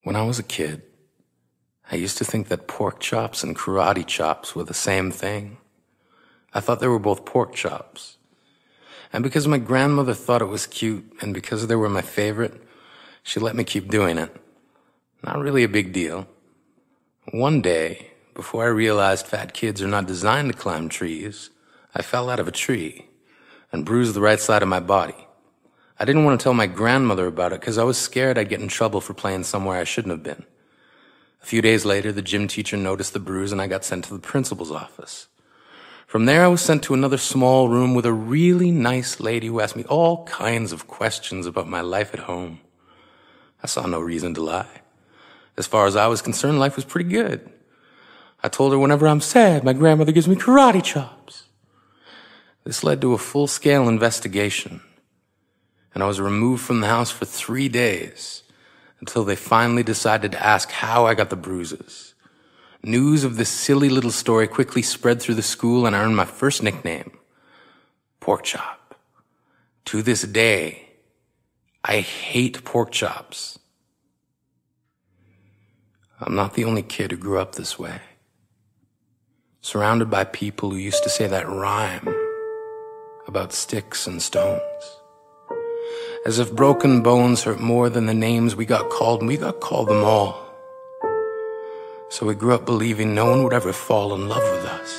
When I was a kid, I used to think that pork chops and karate chops were the same thing. I thought they were both pork chops. And because my grandmother thought it was cute, and because they were my favorite, she let me keep doing it. Not really a big deal. One day, before I realized fat kids are not designed to climb trees, I fell out of a tree and bruised the right side of my body. I didn't want to tell my grandmother about it because I was scared I'd get in trouble for playing somewhere I shouldn't have been. A few days later, the gym teacher noticed the bruise and I got sent to the principal's office. From there, I was sent to another small room with a really nice lady who asked me all kinds of questions about my life at home. I saw no reason to lie. As far as I was concerned, life was pretty good. I told her whenever I'm sad, my grandmother gives me karate chops. This led to a full-scale investigation, and I was removed from the house for 3 days until they finally decided to ask how I got the bruises. News of this silly little story quickly spread through the school, and I earned my first nickname, Pork Chop. To this day, I hate pork chops. I'm not the only kid who grew up this way, surrounded by people who used to say that rhyme about sticks and stones. As if broken bones hurt more than the names we got called, and we got called them all. So we grew up believing no one would ever fall in love with us,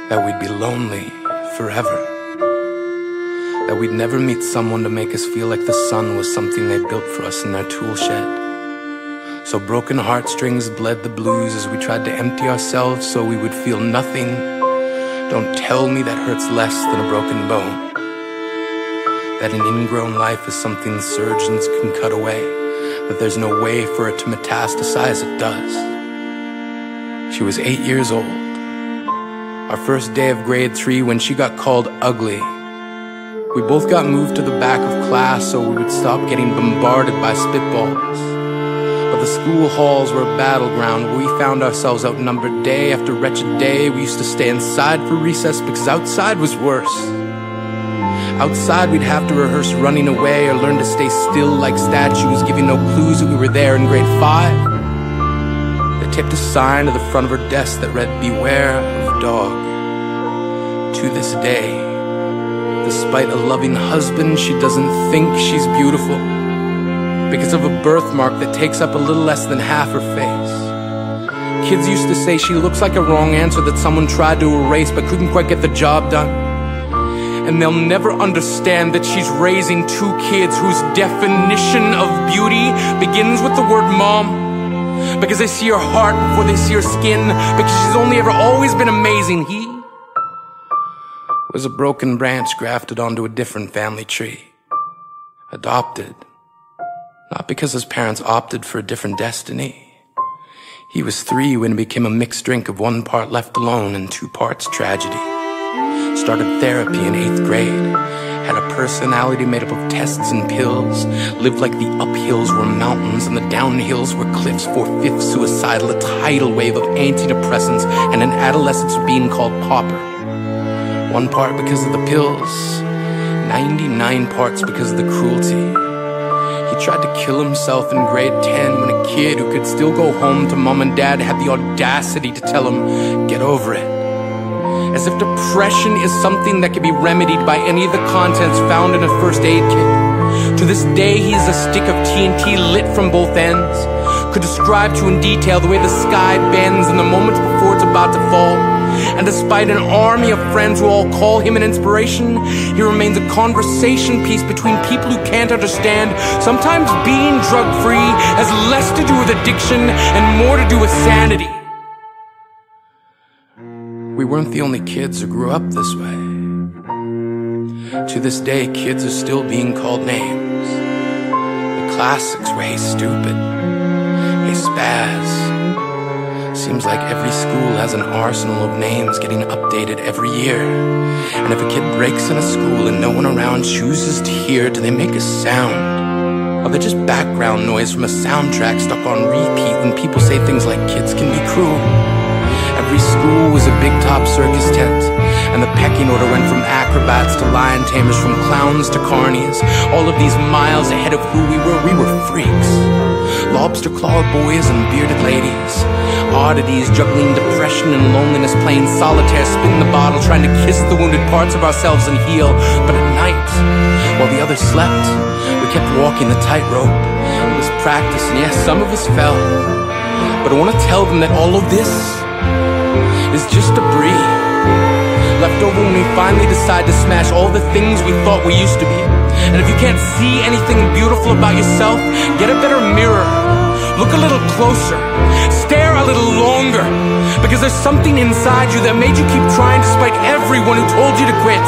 that we'd be lonely forever, that we'd never meet someone to make us feel like the sun was something they built for us in their tool shed. So broken heartstrings bled the blues as we tried to empty ourselves so we would feel nothing. Don't tell me that hurts less than a broken bone. That an ingrown life is something surgeons can cut away, that there's no way for it to metastasize, it does. She was 8 years old. Our first day of grade 3 when she got called ugly. We both got moved to the back of class so we would stop getting bombarded by spitballs. But the school halls were a battleground where we found ourselves outnumbered day after wretched day. We used to stay inside for recess because outside was worse. Outside we'd have to rehearse running away or learn to stay still like statues, giving no clues that we were there in grade 5. They taped a sign to the front of her desk that read, "Beware of dog." To this day, despite a loving husband, she doesn't think she's beautiful because of a birthmark that takes up a little less than half her face. Kids used to say she looks like a wrong answer that someone tried to erase but couldn't quite get the job done. And they'll never understand that she's raising 2 kids whose definition of beauty begins with the word mom, because they see her heart before they see her skin, because she's only ever always been amazing. He was a broken branch grafted onto a different family tree, adopted. Not because his parents opted for a different destiny. He was 3 when it became a mixed drink of 1 part left alone and 2 parts tragedy. Started therapy in 8th grade. Had a personality made up of tests and pills. Lived like the uphills were mountains and the downhills were cliffs. 4/5 suicidal, a tidal wave of antidepressants, and an adolescence being called pauper. 1 part because of the pills, 99 parts because of the cruelty. He tried to kill himself in grade 10 when a kid who could still go home to mom and dad had the audacity to tell him, "Get over it." As if depression is something that can be remedied by any of the contents found in a first aid kit. To this day, he is a stick of TNT lit from both ends. Could describe to in detail the way the sky bends in the moments before it's about to fall. And despite an army of friends who all call him an inspiration, he remains a conversation piece between people who can't understand. Sometimes being drug-free has less to do with addiction and more to do with sanity. We weren't the only kids who grew up this way. To this day, kids are still being called names. The classics were, "Hey stupid," "Hey spaz." Seems like every school has an arsenal of names getting updated every year. And if a kid breaks in a school and no one around chooses to hear, do they make a sound? Or they're just background noise from a soundtrack stuck on repeat when people say things like kids can be cruel? Every school was a big top circus tent, and the pecking order went from acrobats to lion tamers, from clowns to carnies. All of these miles ahead of who we were freaks. lobster-clawed boys and bearded ladies, oddities juggling depression and loneliness, playing solitaire, spin the bottle, trying to kiss the wounded parts of ourselves and heal. But at night, while the others slept, we kept walking the tightrope. It was practice, and yes, some of us fell. But I want to tell them that all of this is just debris left over when we finally decide to smash all the things we thought we used to be. And if you can't see anything beautiful about yourself, get a better mirror. Look a little closer. Stare a little longer. Because there's something inside you that made you keep trying despite everyone who told you to quit.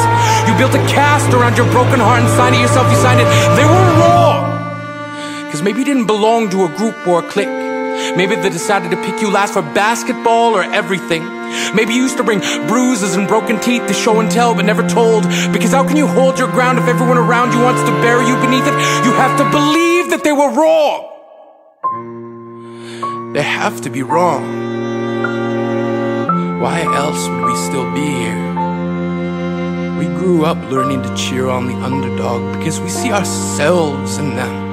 You built a cast around your broken heart and signed it yourself. You signed it. They were wrong. Because maybe you didn't belong to a group or a clique. Maybe they decided to pick you last for basketball or everything. Maybe you used to bring bruises and broken teeth to show and tell but never told. Because how can you hold your ground if everyone around you wants to bury you beneath it? You have to believe that they were wrong. They have to be wrong. Why else would we still be here? We grew up learning to cheer on the underdog because we see ourselves in them.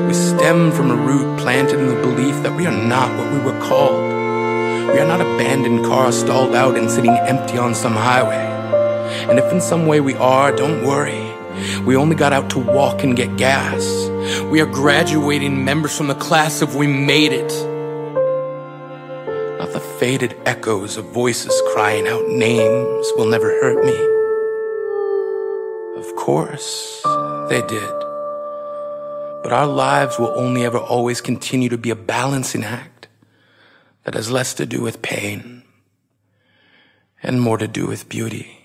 We stem from a root planted in the belief that we are not what we were called. We are not abandoned cars stalled out and sitting empty on some highway. And if in some way we are, don't worry. We only got out to walk and get gas. We are graduating members from the class of we made it. Not the faded echoes of voices crying out names will never hurt me. Of course, they did. But our lives will only ever always continue to be a balancing act that has less to do with pain and more to do with beauty.